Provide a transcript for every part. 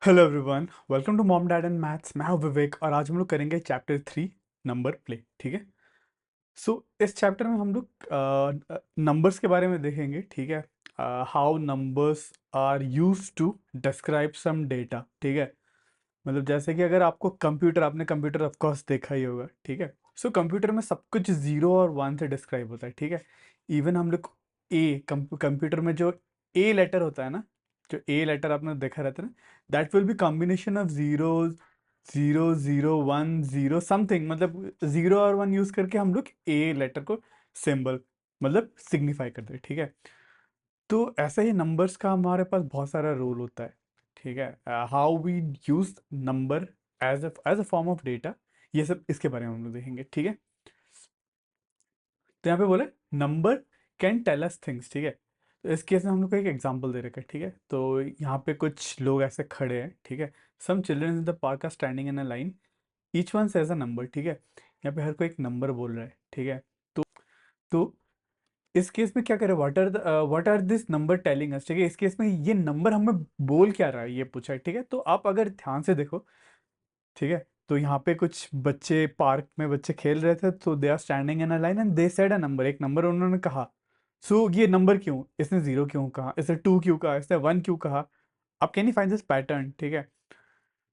Hello everyone, welcome to mom dad and maths. मैं हूं विवेक और आज हम लोग करेंगे चैप्टर 3 नंबर प्ले। ठीक है। इस चैप्टर में हम लोग नंबर्स के बारे में देखेंगे। ठीक है। How numbers are used to describe some data. ठीक है। मतलब जैसे कि अगर आपने कंप्यूटर ऑफ कोर्स देखा ही होगा। ठीक है। कंप्यूटर में सब कुछ जीरो और वन से डिस्क्राइब होता है। ठीक है। इवन हम लोग कंप्यूटर में जो ए लेटर होता है ना, जो ए लेटर आपने देखा रहता है ना, that will be combination of zero zero zero one zero something. मतलब जीरो और वन यूज करके हम लोग ए लेटर को सिंबल मतलब सिग्निफाई करते हैं। ठीक है। तो ऐसे ही नंबर्स का हमारे पास बहुत सारा रोल होता है। ठीक है। How we use number as a form of data, ये सब इसके बारे में हम लोग देखेंगे। ठीक है। तो यहाँ पे बोले number can tell us things. ठीक है। तो इस केस में हम लोग को एक एग्जांपल दे रखा है। ठीक है। तो यहाँ पे कुछ लोग ऐसे खड़े हैं। ठीक है। Some children in the park are standing in a line, each one says a number. ठीक है। यहाँ पे हर कोई एक नंबर बोल रहा है। ठीक है। तो इस केस में क्या करें, what are this number telling us. ठीक है। इस केस में ये नंबर हमें बोल क्या रहा है ये पूछा है। ठीक है। तो आप अगर ध्यान से देखो, ठीक है, तो यहाँ पे कुछ बच्चे पार्क में बच्चे खेल रहे थे, तो they are standing in a line and they said a number, एक नंबर उन्होंने कहा। ये नंबर क्यों, इसने जीरो क्यों कहा, इसने टू क्यों कहा, इसने वन क्यों कहा। आप can you find this pattern. ठीक है।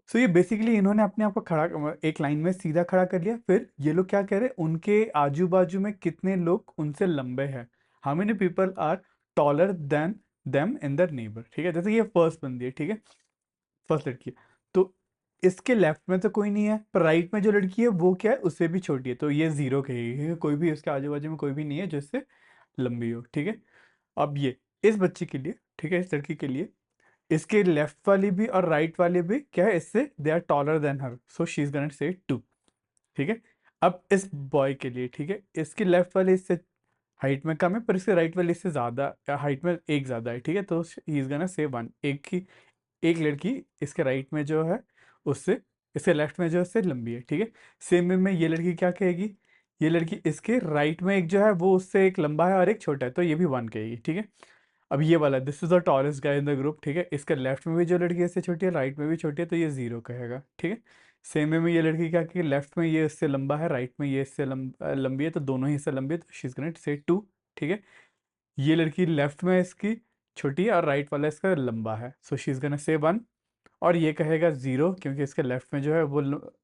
ये बेसिकली इन्होंने अपने आप को खड़ा एक लाइन में सीधा खड़ा कर लिया। फिर ये लोग क्या कह रहे हैं, उनके आजू बाजू में कितने लोग उनसे लंबे हैं, how many people are taller than them in their neighbour. ठीक है। जैसे ये फर्स्ट बंदी है। ठीक है। फर्स्ट लड़की है। तो इसके लेफ्ट में तो कोई नहीं है, पर राइट में जो लड़की है वो क्या है, उससे भी छोटी है, तो ये जीरो कहेगी क्योंकि कोई भी उसके आजू बाजू में कोई भी नहीं है जो इससे लंबी हो। ठीक है। अब ये इस बच्चे के लिए, ठीक है, इस लड़की के लिए इसके लेफ्ट वाली भी और राइट वाली भी क्या है, इससे they are taller than her, so she is gonna say two. ठीक है। अब इस बॉय के लिए, ठीक है, इसके लेफ्ट वाले इससे हाइट में कम है, पर इसके राइट वाले इससे ज्यादा हाइट में एक ज्यादा है। ठीक है। तो ही इज गोना से वन, एक लड़की इसके राइट में जो है उससे, इसके लेफ्ट में जो है उससे लंबी है। ठीक है। सेम वे में ये लड़की क्या कहेगी, ये लड़की इसके राइट में एक जो है वो उससे एक लंबा है और एक छोटा है, तो ये भी वन कहेगी। ठीक है। अब ये वाला this is the tallest guy in the group. ठीक है। इसके लेफ्ट में भी जो लड़की है इससे छोटी है, राइट में भी छोटी है, तो ये जीरो कहेगा। ठीक है। सेम वे में ये लड़की क्या कहेगी, लेफ्ट में ये इससे लंबा है, राइट में ये इससे लंबी है, तो दोनों ही इससे लंबी है, तो she is gonna say two. ठीक है। ये लड़की लेफ्ट में इसकी छोटी है और राइट वाला इसका लंबा है, सो शी इज गोना से वन। और ये कहेगा जीरो क्योंकि इसके लेफ्ट में जो है वो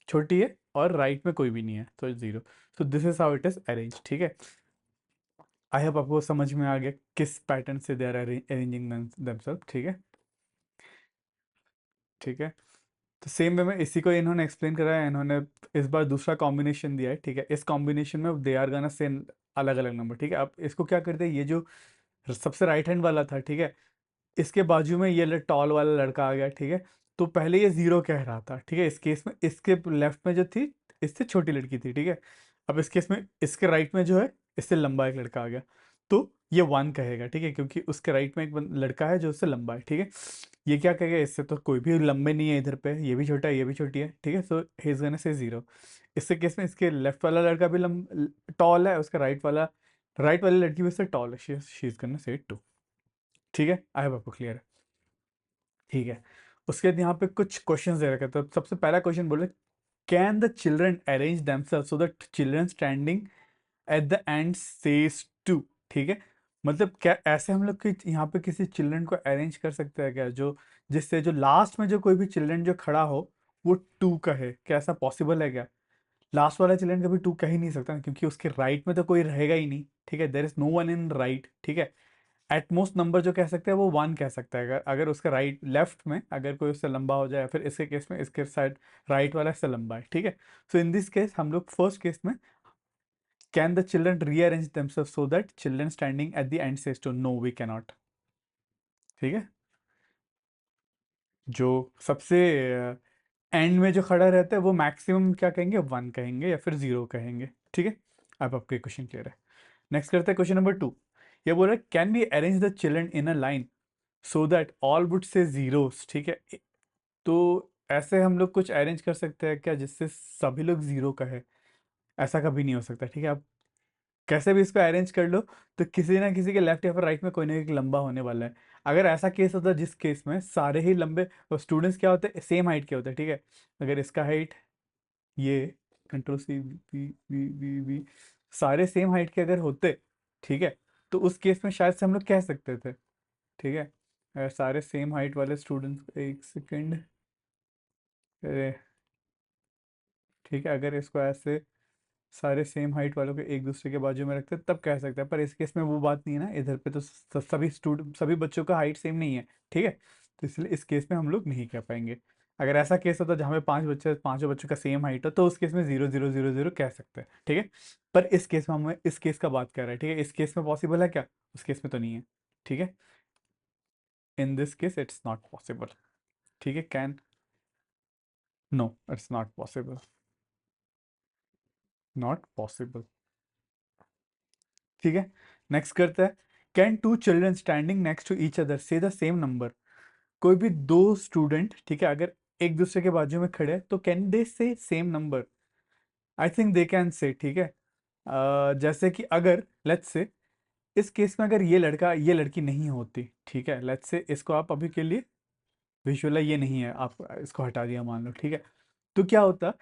छोटी है और राइट में कोई भी नहीं है, तो zero. This is how it is arrange. ठीक है। आई होप आपको समझ में आ गया किस पैटर्न से दे आर अरेंजिंग देमसेल्फ। ठीक है। ठीक है। तो सेम वे में इसी को इन्होंने एक्सप्लेन करा है। इन्होंने इस बार दूसरा कॉम्बिनेशन दिया है। ठीक है। इस कॉम्बिनेशन में दे आर गाना से अलग अलग नंबर। ठीक है। अब इसको क्या करते हैं, ये जो सबसे राइट हैंड वाला था, ठीक है, इसके बाजू में ये टॉल वाला लड़का आ गया। ठीक है। तो पहले ये जीरो कह रहा था। ठीक है। इस केस में इसके लेफ्ट में जो थी इससे छोटी लड़की थी। ठीक है। अब इस केस में इसके राइट में जो है इससे लंबा एक लड़का आ गया, तो ये वन कहेगा। ठीक है। क्योंकि उसके राइट में एक लड़का है जो उससे लंबा है। ठीक है। ये क्या कहेगा, इससे तो कोई भी लंबे नहीं है, इधर पे ये भी छोटा है ये भी छोटी है। ठीक है। So he is gonna say zero. इससे केस में इसके लेफ्ट वाला लड़का भी टॉल है, उसका राइट वाली लड़की भी उससे टॉल है, she is gonna say two. ठीक है। आई होप आपको क्लियर है। ठीक है। उसके बाद यहाँ पे कुछ क्वेश्चंस दे रखे हैं। तो सबसे पहला क्वेश्चन बोले, can the children arrange themself so that children standing at the end says two. ठीक है। मतलब क्या ऐसे हम लोग यहाँ पे किसी चिल्ड्रन को अरेंज कर सकते हैं क्या, जो जिससे जो लास्ट में जो कोई भी चिल्ड्रन जो खड़ा हो वो टू कहे, क्या ऐसा पॉसिबल है क्या। लास्ट वाला चिल्ड्रन कभी टू कह ही नहीं सकता ना, क्योंकि उसके राइट में तो कोई रहेगा ही नहीं। ठीक है। There is no one in right. ठीक है। एटमोस्ट नंबर जो कह सकते हैं वो वन कह सकता है, अगर उसका राइट लेफ्ट में अगर कोई उससे लंबा हो जाए, फिर इसके केस में इसके साइड राइट वाला इससे लंबा है। ठीक है। इन दिस केस हम लोग फर्स्ट केस में, can the children rearrange themself so that children standing at the end says two, no we cannot. ठीक है। जो सबसे एंड में जो खड़ा रहता है वो मैक्सिमम क्या कहेंगे, वन कहेंगे या फिर जीरो कहेंगे। ठीक है। अब आपके क्वेश्चन क्लियर है। नेक्स्ट करते हैं क्वेश्चन नंबर 2। ये बोल रहा है, can we arrange the children in a line so that all would say zeros. ठीक है। तो ऐसे हम लोग कुछ अरेंज कर सकते हैं क्या जिससे सभी लोग जीरो कहे, ऐसा कभी नहीं हो सकता। ठीक है। आप कैसे भी इसको अरेंज कर लो, तो किसी ना किसी के लेफ्ट या फिर राइट में कोई ना कोई लंबा होने वाला है। अगर ऐसा केस होता है जिस केस में सारे ही लंबे स्टूडेंट्स क्या होते हैं, सेम हाइट के होते हैं, ठीक है। अगर इसका हाइट ये कंट्रोल सी वी वी वी वी सारे सेम हाइट के अगर होते, ठीक है, तो उस केस में शायद से हम लोग कह सकते थे, ठीक है। अगर सारे सेम हाइट वाले स्टूडेंट्स, एक सेकेंड, ठीक है, अगर इसको ऐसे सारे सेम हाइट वालों के एक दूसरे के बाजू में रखते हैं तब कह सकते हैं, पर इस केस में वो बात नहीं है ना, इधर पे तो सभी स्टूडेंट सभी बच्चों का हाइट सेम नहीं है, ठीक है। तो इसलिए इस केस में हम लोग नहीं कह पाएंगे। अगर ऐसा केस होता जहाँ पे पांच बच्चे, पांचों बच्चों का सेम हाइट हो, तो उस केस में 0 0 0 0 कह सकते हैं, ठीक है। पर इस केस में हमें इस केस का बात कर रहे हैं, ठीक है। इस केस में पॉसिबल है क्या? उस केस में तो नहीं है, ठीक है। In this case it's not possible, ठीक है। Can, no it's not possible, not possible, ठीक है। नेक्स्ट करते हैं, can two children standing next to each other say the same number. कोई भी दो स्टूडेंट, ठीक है, अगर एक दूसरे के बाजू में खड़े हैं तो कैन दे से same number? I think they can say, ठीक है। जैसे कि अगर लेट्स से इस केस में अगर ये लड़का ये लड़की नहीं होती, ठीक है, लेट्स से इसको आप अभी के लिए विजुअल ये नहीं है, आप इसको हटा दिया मान लो, ठीक है। तो क्या होता,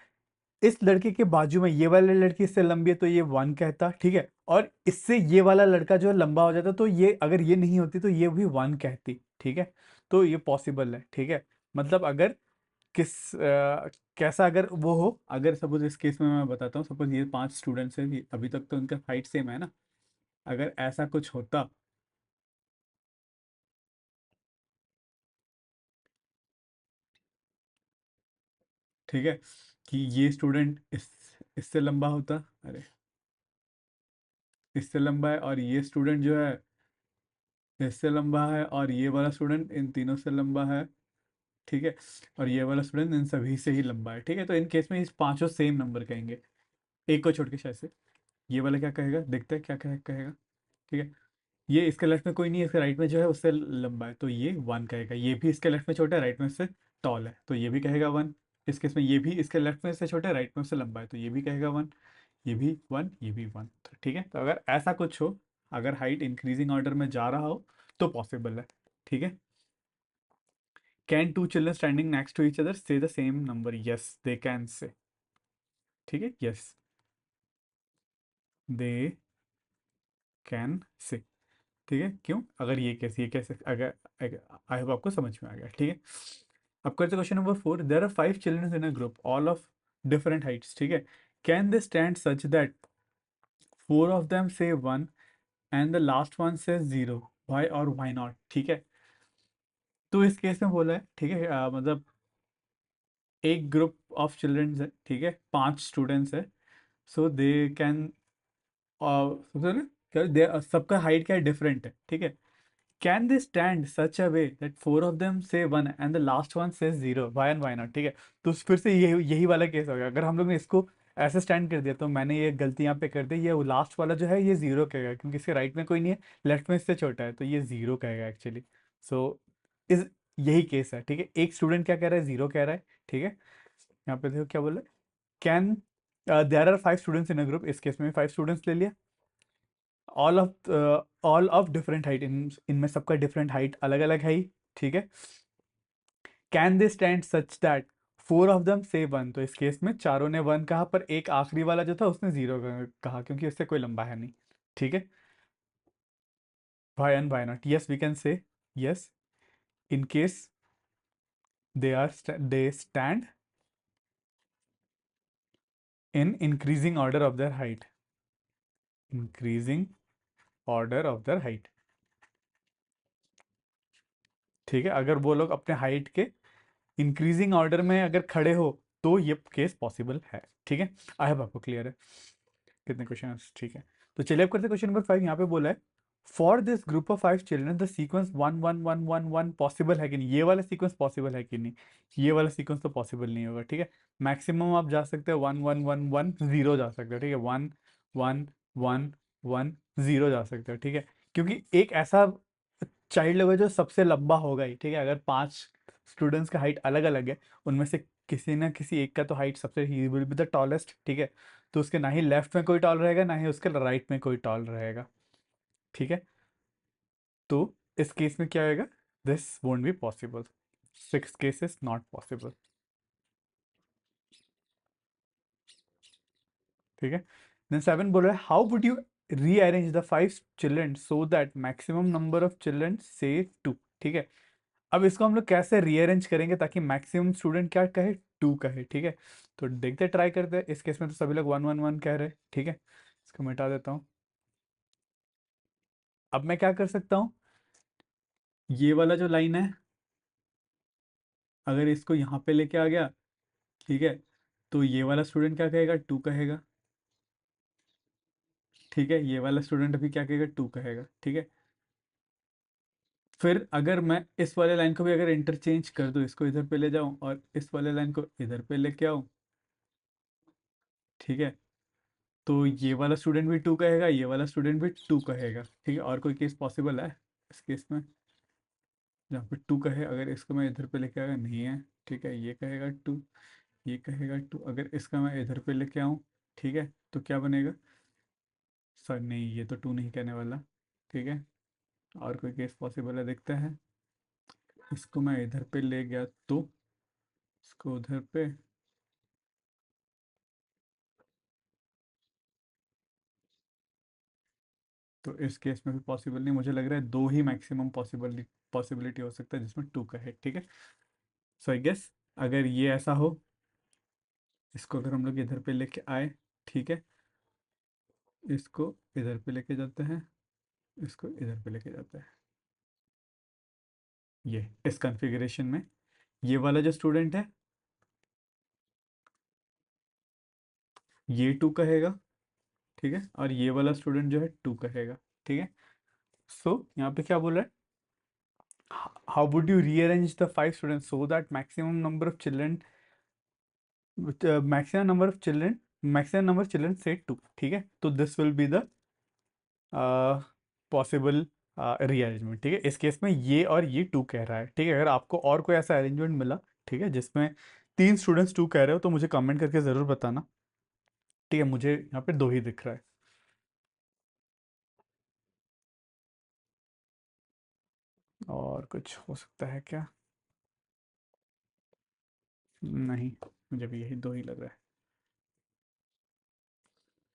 इस लड़के के बाजू में ये वाली लड़की इससे लंबी है तो ये वन कहता, ठीक है। और इससे ये वाला लड़का जो है लंबा हो जाता, तो ये अगर ये नहीं होती तो ये भी वन कहती, ठीक है। तो ये पॉसिबल है, ठीक है। मतलब अगर कैसा अगर वो हो, अगर सपोज इस केस में मैं बताता हूँ, सपोज ये पांच स्टूडेंट्स हैं, अभी तक तो उनका हाइट सेम है ना। अगर ऐसा कुछ होता, ठीक है, कि ये स्टूडेंट इससे लंबा होता, अरे इससे लंबा है, और ये स्टूडेंट जो है इससे लंबा है, और ये वाला स्टूडेंट इन तीनों से लंबा है, ठीक है। और ये वाला स्टूडेंट इन सभी से ही लंबा है, ठीक है। तो इन केस में इस पांचों सेम नंबर कहेंगे, एक को छोड़ के शायद से। ये वाला क्या कहेगा, देखते हैं क्या कहेगा, ठीक है। ये इसके लेफ्ट में कोई नहीं है, इसके राइट में जो है उससे लंबा है, तो ये वन कहेगा। ये भी इसके लेफ्ट में छोटा है, राइट में उससे टॉल है, तो ये भी कहेगा वन। इस केस में ये भी इसके लेफ्ट में से छोटा है, राइट में उससे लंबा है, तो ये भी कहेगा वन। ये भी वन, ये भी वन, तो ठीक है। तो अगर ऐसा कुछ हो, अगर हाइट इंक्रीजिंग ऑर्डर में जा रहा हो तो पॉसिबल है, ठीक है। Can two children standing next to each other say the same number? Yes they can say, ठीक है, यस दे कैन से, ठीक है। क्यों? अगर ये कैसे अगर, आई होप आपको समझ में आ गया, ठीक है। अब करते question number 4। There are 5 children in a group all of different heights, ठीक है। Can they stand such that 4 of them say 1 and the last one से 0? व्हाई और व्हाई नॉट, ठीक है। तो इस केस में बोला है, ठीक है, मतलब एक ग्रुप ऑफ चिल्ड्रंस है, ठीक है, 5 स्टूडेंट्स है। सो दे कैन, सबसे पहले क्या सबका हाइट क्या है, डिफरेंट है, ठीक है। Can they stand such a way that 4 of them say 1 and the last one says 0? Why and why not, ठीक है। तो फिर से यही यही वाला केस हो गया। अगर हम लोग ने इसको ऐसे स्टैंड कर दिया, तो मैंने ये गलती यहाँ पे कर दी, ये लास्ट वाला जो है ये 0 कहेगा, क्योंकि इसके राइट में कोई नहीं है, लेफ्ट में इससे छोटा है, तो ये 0 कहेगा एक्चुअली। सो इस यही केस है, ठीक है। एक स्टूडेंट क्या कह रहा है, 0 कह रहा है, ठीक है। यहाँ पे देखो क्या बोल रहा है, can there are 5 students in a group, इस केस में 5 स्टूडेंट्स ले लिया, ऑल ऑफ डिफरेंट हाइट, इनमें सबका डिफरेंट हाइट अलग अलग है ही, ठीक है। Can they stand such that 4 of them say 1? तो इस केस में चारों ने 1 कहा, पर एक आखिरी वाला जो था उसने 0 कहा, क्योंकि उससे कोई लंबा है नहीं, ठीक है। Why and why not, yes we can say yes in case they stand in increasing order of their height, increasing order of their height, ठीक है। अगर वो लोग अपने हाइट के इंक्रीजिंग ऑर्डर में अगर खड़े हो तो ये केस पॉसिबल है, ठीक है। आई होप आपको क्लियर है। कितने क्वेश्चन, ठीक है। तो चलिए अब करते क्वेश्चन नंबर 5। यहाँ पे बोला है, for this group of 5 children the sequence 1 1 1 1 1 possible है कि नहीं? ये वाला सीक्वेंस पॉसिबल है कि नहीं? ये वाला सीक्वेंस तो पॉसिबल नहीं होगा, ठीक है। मैक्सिमम आप जा सकते हो 1 1 1 1 0 जा सकते हो, ठीक है। 1 1 1 1 0 जा सकते हो, ठीक है। क्योंकि एक ऐसा चाइल्ड होगा जो सबसे लंबा होगा ही, ठीक है। अगर 5 स्टूडेंट्स का हाइट अलग अलग है, उनमें से किसी ना किसी एक का तो हाइट सबसे, he will be the tallest, ठीक है। तो उसके ना ही लेफ्ट में कोई टॉल रहेगा, ना ही उसके राइट में कोई टॉल रहेगा, ठीक है। तो इस केस में क्या होगा, this won't be possible, 6 case is not possible. ठीक है। देन 7 बोल रहा है how would you rearrange the 5 children so that maximum number of children से 2। ठीक है। अब इसको हम लोग कैसे रीअरेंज करेंगे ताकि मैक्सिमम स्टूडेंट क्या कहे, 2 कहे। ठीक है। तो देखते ट्राई करते हैं। इस केस में तो सभी लोग 1 1 1 कह रहे हैं। ठीक है। इसको मिटा देता हूँ। अब मैं क्या कर सकता हूँ, ये वाला जो लाइन है अगर इसको यहाँ पे लेके आ गया, ठीक है, तो ये वाला स्टूडेंट क्या कहेगा, 2 कहेगा। ठीक है। ये वाला स्टूडेंट अभी क्या कहेगा, 2 कहेगा। ठीक है। फिर अगर मैं इस वाले लाइन को भी अगर इंटरचेंज कर दूं, इसको इधर पे ले जाऊं और इस वाले लाइन को इधर पे लेके आऊं, ठीक है, तो ये वाला स्टूडेंट भी 2 कहेगा, ये वाला स्टूडेंट भी 2 कहेगा। ठीक है। और कोई केस पॉसिबल है इस केस में जहाँ पे 2 कहे, अगर इसको मैं इधर पे लेके आया, नहीं है। ठीक है। ये कहेगा 2, ये कहेगा 2, अगर इसका मैं इधर पे लेके आऊँ, ठीक है, तो क्या बनेगा, सर नहीं, ये तो 2 नहीं कहने वाला। ठीक है। और कोई केस पॉसिबल है, देखते हैं। इसको मैं इधर पे ले गया तो इसको उधर पे, तो इस केस में भी पॉसिबल नहीं, मुझे लग रहा है 2 ही मैक्सिमम पॉसिबिलिटी हो सकता है जिसमें 2 का है। ठीक है। सो आई गेस अगर ये ऐसा हो, इसको अगर हम लोग इधर पे लेके आए, ठीक है, इसको इधर पे लेके जाते हैं, इसको इधर पे लेके जाते हैं, ये इस कॉन्फ़िगरेशन में ये वाला जो स्टूडेंट है ये 2 कहेगा। ठीक है। और ये वाला स्टूडेंट जो है 2 कहेगा। ठीक है। सो यहाँ पे क्या बोल रहा है, how would you rearrange the 5 students so that maximum number of children maximum number children से 2। ठीक है। तो this will be the possible rearrangement. ठीक है। इस केस में ये और ये 2 कह रहा है। ठीक है। अगर आपको और कोई ऐसा अरेंजमेंट मिला, ठीक है, जिसमें 3 स्टूडेंट्स 2 कह रहे हो, तो मुझे कमेंट करके ज़रूर बताना। ठीक है। मुझे यहाँ पे 2 ही दिख रहा है। और कुछ हो सकता है क्या, नहीं, मुझे भी यही 2 ही लग रहा है।